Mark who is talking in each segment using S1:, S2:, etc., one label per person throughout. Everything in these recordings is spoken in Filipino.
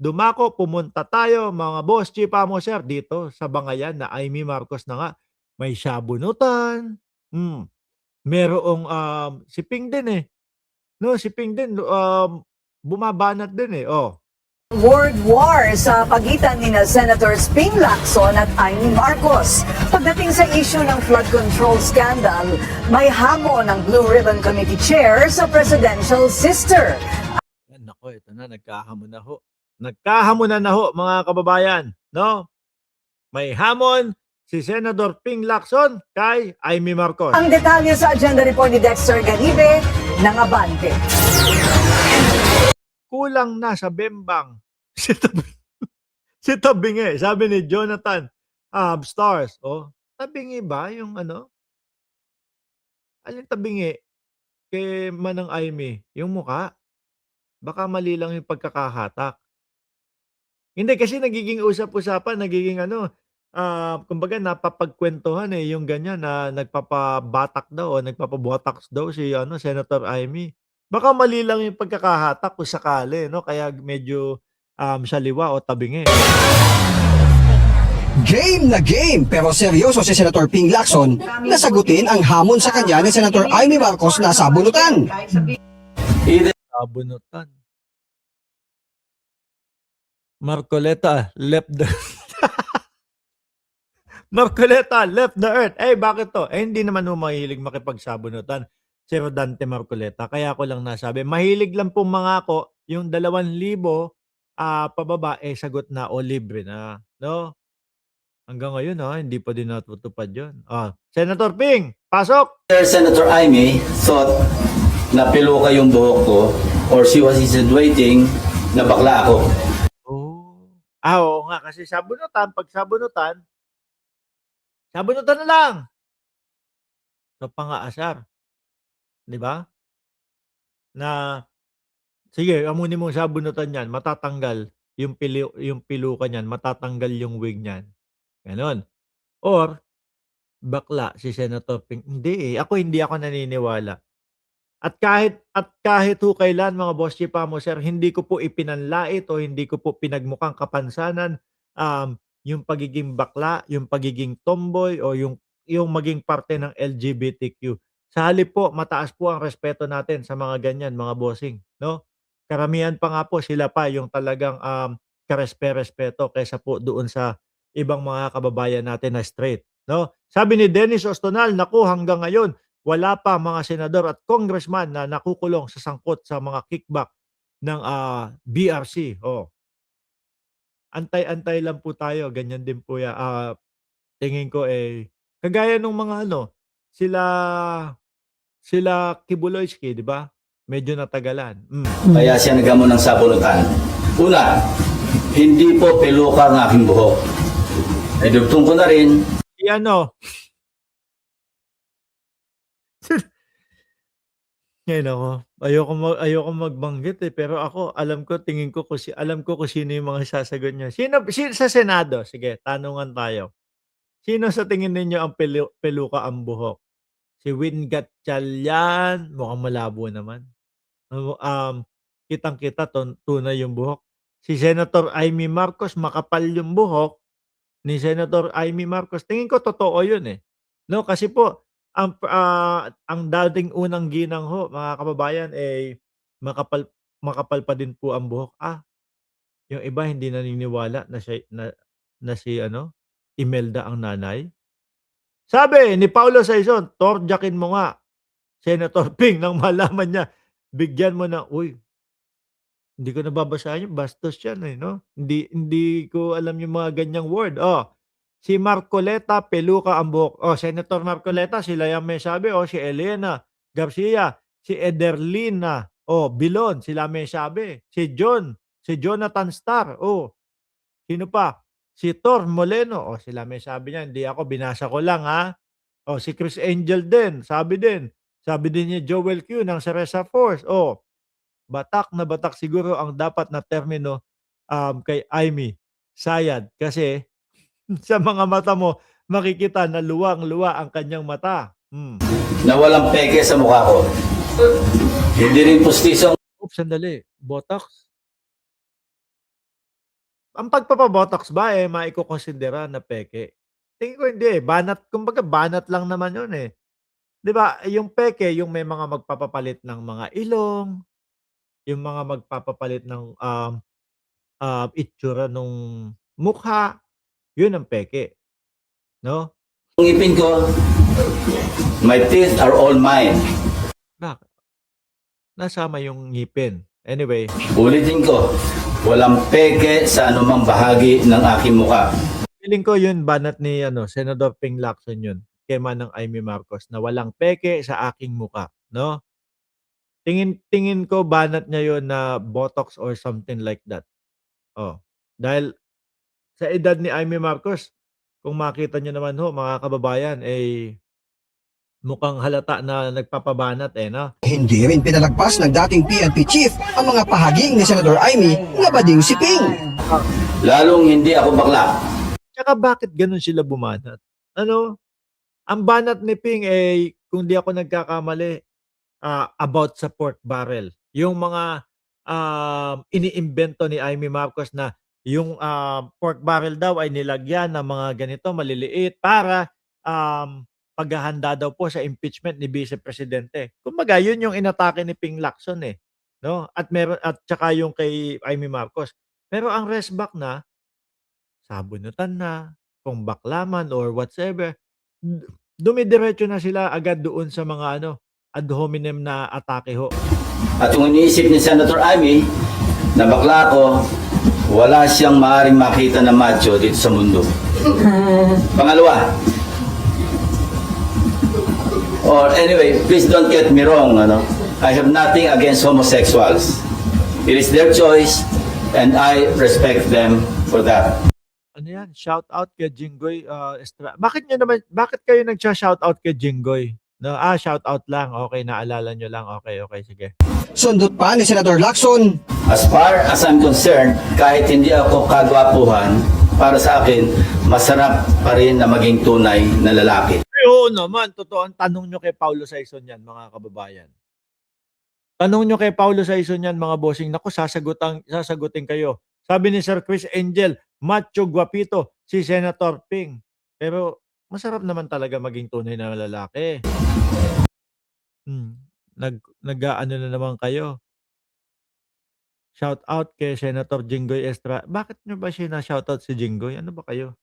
S1: dumako, pumunta tayo mga boss, chief amo sir dito sa Bangayan na Amy Marcos na nga. May sabunutan, merong, si Ping din, eh, 'no, si Ping din, bumabanat din, eh, oh.
S2: Word war sa pagitan ni Senators Ping Lacson at Amy Marcos. Pagdating sa issue ng flood control scandal, may hamon ng Blue Ribbon Committee Chair sa presidential sister.
S1: Nako, ito na, nagkahamon na ho. Nagkahamonan na ho, mga kababayan, no? May hamon si Senator Ping Lacson kay Amy Marcos.
S2: Ang detalye sa agenda report ni Dexter Ganibe ng Abante.
S1: Kulang na sa bembang si Tabingi. Sabi ni Jonathan Stars, oh, Tabingi ba yung ano? Alin Tabingi? Kay Manang Amy, yung mukha. Baka mali lang yung pagkakahatak. Hindi, kasi nagiging usap-usapan, nagiging ano, kumbaga napapagkwentuhan, eh, yung ganyan na nagpapabatak daw o nagpapabotox daw si ano, Senator Amy. Baka mali lang yung pagkakahatak kung sakali, 'no, kaya medyo, saliwa o tabingi.
S3: Game na game pero seryoso si Senator Ping Lacson na sagutin ang hamon sa kanya ni Senator Amy Marcos na sabunutan.
S1: Sabunutan. Marcoleta left the Marcoleta left the earth. Eh, bakit to? Eh, hindi naman ho mahilig makipagsabunutan si Rodante Marcoleta. Kaya ko lang nasabi, mahilig lang pong mangako yung 2,000 pababa, eh, sagot na o libre na, no? Hanggang ngayon, hindi pa din natutupad yun. Senator Ping, pasok!
S4: Senator Amy thought na piluka yung buhok ko or she was insinuating na bakla ako.
S1: Oo nga, kasi sabunutan, pag sabunutan na lang. So, pang-aasar. 'Di ba? Na, sige, amunin mong sabunutan yan, matatanggal yung piluka niyan, matatanggal yung wig niyan. Gano'n. Or, bakla si Senator Ping. Hindi, hindi ako naniniwala. At kahit ho kailan, mga boss chief amo sir, hindi ko po ipinanlait o hindi ko po pinagmukhang kapansanan yung pagiging bakla, yung pagiging tomboy o yung maging parte ng LGBTQ. Sa halip po, mataas po ang respeto natin sa mga ganyan, mga bossing, no? Karamihan pa nga po sila pa yung talagang karespe-respeto kaysa po doon sa ibang mga kababayan natin na straight, no? Sabi ni Dennis Ostonal, naku, hanggang ngayon wala pa mga senador at congressman na nakukulong sa sangkot sa mga kickback ng BRC. Antay-antay lang po tayo, ganyan din po ya. Tingin ko, kagaya nung mga ano, sila Kibuloyski, di ba? Medyo natagalan.
S4: Kaya siya naghamon ng sabunutan. Una, hindi po piluka ang aking buhok. Ay dugtong ko na rin.
S1: Ngayon ako, ayoko magbanggit, pero ako tingin ko alam ko kung sino yung mga sasagot niya. Sino sa Senado? Sige, tanungan tayo. Sino sa tingin ninyo ang peluka ang buhok? Si Win Gatchalian, mukhang malabo naman. Kitang-kita tunay yung buhok. Si Senator Amy Marcos, makapal yung buhok ni Senator Amy Marcos. Tingin ko totoo yun, eh. No, kasi po ang dating unang ginang ho, mga kababayan, makapal pa din po ang buhok. Yung iba hindi naniniwala na si Imelda ang nanay. Sabi ni Paulo Saison, torjakin mo nga, Senator Ping, nang malaman niya, bigyan mo na, hindi ko nababasahin yun, bastos yan, no? Hindi ko alam yung mga ganyang word. Si Marcoleta, peluka ang buhok. Senator Marcoleta, sila yung may sabi. Si Elena Garcia, si Ederlina, Bilon, sila may sabi. Si Jonathan Star, sino pa? Si Tor Moleno, sila may sabi niya. Hindi ako, binasa ko lang, ha? Si Chris Angel din, sabi din. Sabi din ni Joel Q ng Ceresa Force. Batak na batak siguro ang dapat na termino kay Amy Sayad. Kasi sa mga mata mo, makikita na luwang-luwa ang kanyang mata.
S4: Na walang peke sa mukha ko. Hindi rin pustisong
S1: Sandali. Botox? Ang pagpapa-botox ba, eh, maikokonsidera na peke? Tingin ko hindi, eh, banat kumbaga banat lang naman yun, eh. 'Di ba, yung peke yung may mga magpapapalit ng mga ilong, yung mga magpapapalit ng, itsura nung mukha, yun ang peke, 'no?
S4: Ang ngipin ko, my teeth are all mine.
S1: Bakit? Nasama yung ngipin. Anyway,
S4: Ulitin ko, walang peke sa anumang bahagi ng aking muka.
S1: feeling ko yun banat ni ano, Senador Ping Lacson yun, kema ng Amy Marcos na walang peke sa aking muka, 'no? Tingin ko banat niya yun na botox or something like that. Oh, dahil sa edad ni Amy Marcos, kung makita niyo naman ho mga kababayan, eh, mukhang halata na nagpapabanat, eh, 'no?
S3: Hindi rin pinalagpas ng dating PNP chief ang mga pahaging ni Senador Amy na badiw si Ping.
S4: Lalong hindi ako bakla.
S1: Tsaka bakit gano'n sila bumanat? Ano, ang banat ni Ping, eh, kung di ako nagkakamali, about sa pork barrel. Yung mga, iniimbento ni Amy Marcos na yung, pork barrel daw ay nilagyan ng mga ganito maliliit para, paghahanda daw po sa impeachment ni Vice Presidente. Kumbaga yun yung inatake ni Ping Lacson, eh, 'no? At tsaka yung kay Amy Marcos. Pero ang rest back na, sabunutan na, kung bakla man or whatsoever, dumidiretso na sila agad doon sa mga ano, ad hominem na atake ho.
S4: At yung iniisip ni Senator Amy, na bakla ako, wala siyang maaaring makita na macho dito sa mundo. Pangalawa, or anyway, please don't get me wrong, ano? I have nothing against homosexuals. It is their choice and I respect them for that.
S1: Ano yan, shout out kay Jinggoy, bakit kayo nagsha-shout out kay Jinggoy? No, shout out lang, okey, naalala niyo lang, okey, sige.
S3: Sundot pa ni Senador Lacson,
S4: As far as I'm concerned, kahit hindi ako kagwapuhan, para sa akin, masarap pa rin na maging tunay na lalaki.
S1: Oo naman, totoo ang tanong niyo kay Paulo Sison yan mga kababayan. Tanong niyo kay Paulo Sison yan mga bossing, naku sasagutin kayo. Sabi ni Sir Chris Angel, macho guwapito si Senator Ping. Pero masarap naman talaga maging tunay na lalaki. Nag-aano na naman kayo. Shout out kay Senator Jinggoy Estrada. Bakit niyo ba shina-shoutout si Jinggoy? Ano ba kayo?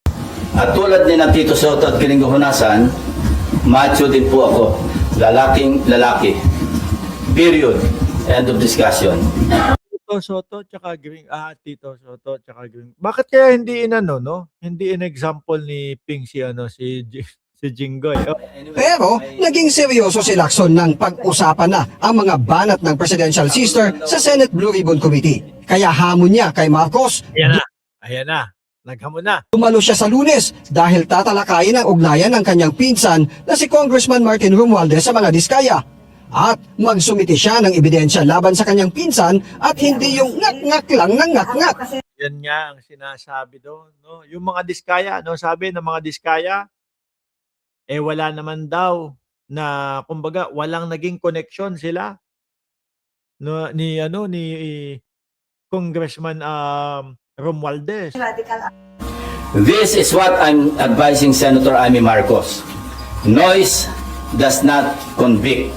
S4: At tulad ni ng Tito Soto at Kiringo Hunasan, macho din po ako. Lalaking lalaki. Period. End of discussion.
S1: Tito Soto tsaka Tito Soto tsaka Green. Bakit kaya hindi inano, no? Hindi in-example ni Ping si Jinggoy. Oh,
S3: pero naging seryoso si Lacson nang pag-usapan na ang mga banat ng Presidential Sister sa Senate Blue Ribbon Committee. Kaya hamon niya kay Marcos,
S1: ayan na. Naghamon na.
S3: dumalo siya sa Lunes dahil tatalakayin ang ugnayan ng kanyang pinsan na si Congressman Martin Romualdez sa mga diskaya. At magsumiti siya ng ebidensya laban sa kanyang pinsan at hindi yung ngak-ngak lang ng ngak-ngak.
S1: Yan nga ang sinasabi doon, no? Yung mga diskaya, no, sabi ng mga diskaya, eh wala naman daw na kumbaga walang naging connection sila no ni Congressman Romualdez.
S4: This is what I'm advising Senator Amy Marcos. Noise does not convict.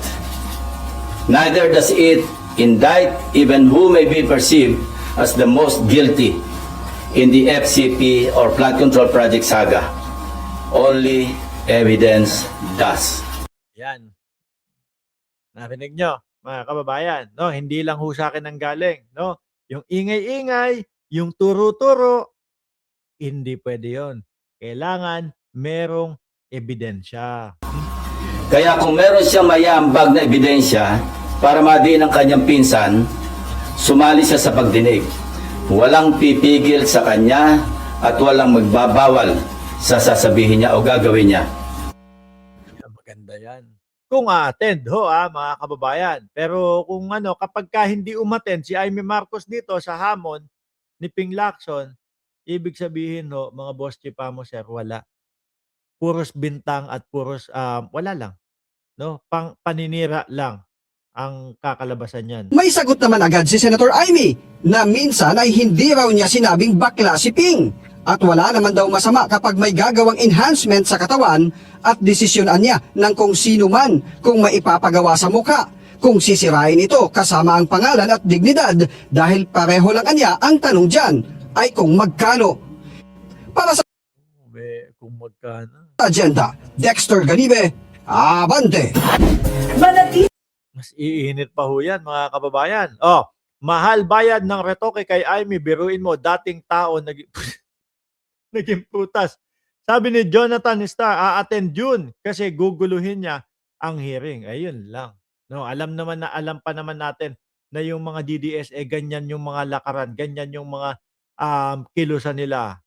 S4: Neither does it indict even who may be perceived as the most guilty in the FCP or Flood Control Project saga. Only evidence does.
S1: Yan. Narinig nyo, mga kababayan, no? Hindi lang ho sa akin ang galing, no? Yung ingay-ingay, yung turo-turo, hindi pwede yon. Kailangan merong ebidensya.
S4: Kaya kung meron siyang mayambag na ebidensya para madiin ang kanyang pinsan, sumali siya sa pagdinig. Walang pipigil sa kanya at walang magbabawal sa sasabihin niya o gagawin niya.
S1: Maganda yan. Kung attend ho mga kababayan. Pero kung kapag hindi umattend si Amy Marcos dito sa hamon ni Ping Lacson, ibig sabihin ho, mga boss chipamo sir, wala. Puros bintang at puros wala lang. No? Paninira lang. ang kakalabasan niyan.
S3: May sagot naman agad si Senator Amy na minsan ay hindi raw niya sinabing bakla si Ping. At wala naman daw masama kapag may gagawang enhancement sa katawan at desisyonan niya ng kung sino man kung maipapagawa sa mukha. Kung sisirain ito kasama ang pangalan at dignidad dahil pareho lang anya ang tanong dyan ay kung magkano. Para sa
S1: Kung magkano.
S3: agenda, Dexter Ganibe, Abante!
S2: Manatili
S1: Mas iinit pa ho yan, mga kababayan. Oh, mahal bayad ng retoke kay Amy. Biruin mo, dating tao naging putas. Sabi ni Jonathan Star, a-attend June kasi guguluhin niya ang hearing. Ayun lang. No, alam pa naman natin na yung mga DDS ganyan yung mga lakaran, ganyan yung mga kilusan nila.